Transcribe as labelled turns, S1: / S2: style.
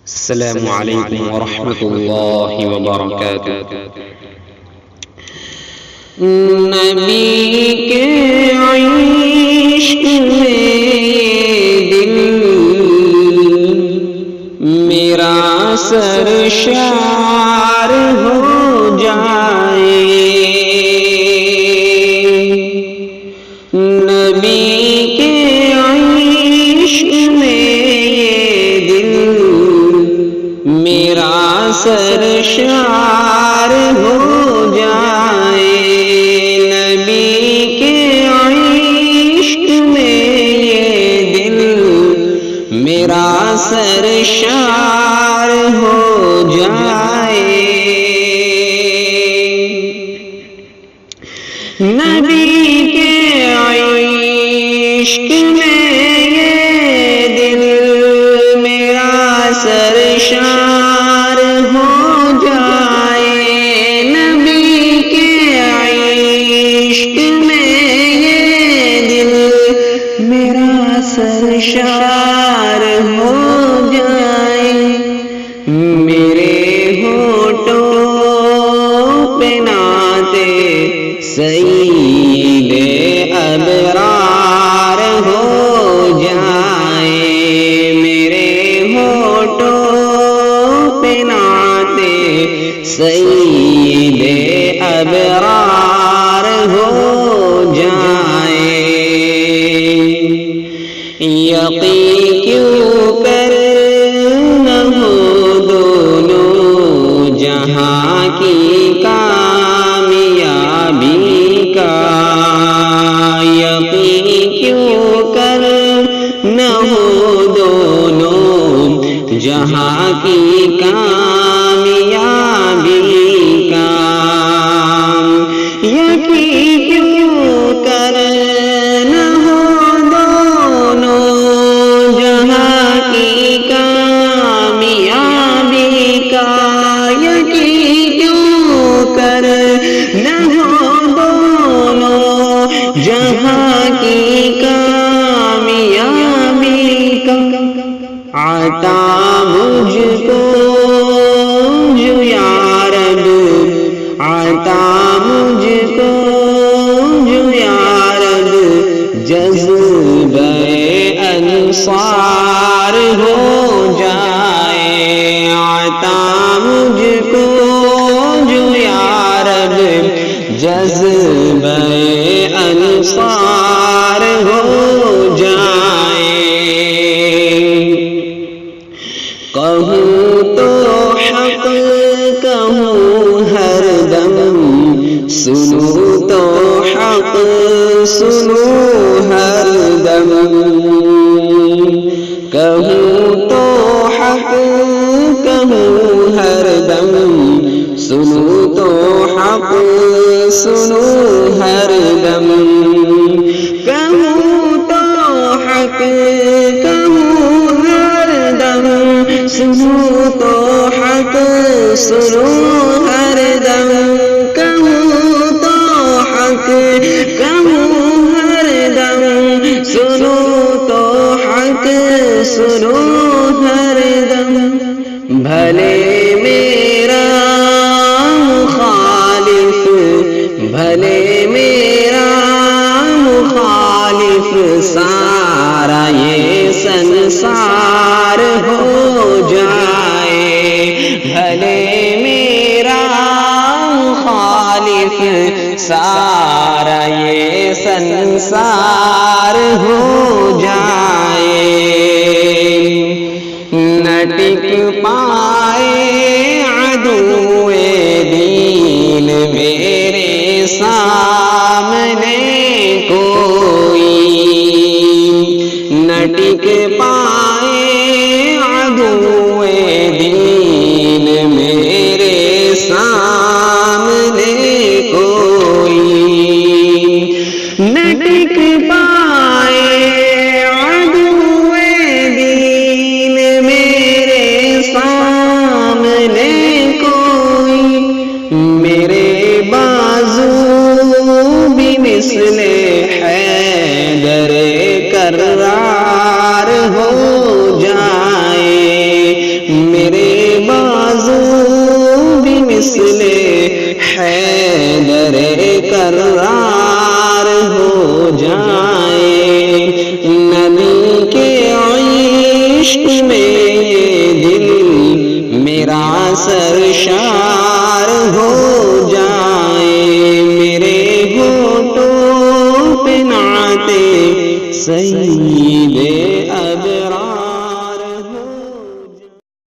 S1: السلام علیکم ورحمۃ اللہ وبرکاتہ۔
S2: نبی کے عشق میں دل میرا سرشار ہو جائے، نبی کے عشق میں دل میرا سرشار ہو جائے، نبی کے عشق میں دل میرا سرشار ہو جائے، نبی کے عشق میں دل میرا سرشار ہو جائے، نبی کے عشق میں دل میرا سرشار ہو جائے، میرے ہونٹوں پہ نعتِ سید ابرار ہو جائے، میرے ہونٹوں پہ نعتِ سید ابرار ہو جائے، یقین کیوں کر نہ ہو دونوں جہاں کی کامیابی کا، یقین کیوں کر نہ ہو دونوں جہاں کی کامیابی کا، یقین کیوں کر نہ ہو دونوں جہاں کی کامیابی کا، یقین کیوں کر نہ ہو دونوں جہاں کی کامیابی کا، عطا مجھ کو جو یا رب، عطا مجھ کو جو یا رب جذبہ انصار ہو جائے، عطا مجھ کو جو یا رب جذبہ انصار ہو جائے، کہوں تو حق کہوں ہر دم، سنوں تو حق سنوں ہر دم، کہوں تو حق کہوں ہر دم، سنوں تو حق سنوں ہر دم، کہوں تو حق کہوں ہر دم، سنوں تو حق سنوں ہر دم، کہوں تو حق کہوں ہر دم، سنوں تو حق سنوں ہر دم، بھلے میرا مخالف، بھلے میرا مخالف سارا یہ سنسار ہو جائے، بھلے میرا مخالف سارا یہ سنسار ہو جائے، نہ ٹک پائے عدوئے دین میرے سامنے کوئی، نہ ٹک پائے عدوئے دین میرے سامنے کوئی، نہ ٹک پائے عدوئے دین میرے سامنے کوئی، میرے بازو بھی مثل سرشار ہو جائے میرے ہونٹوں پہ نعت سید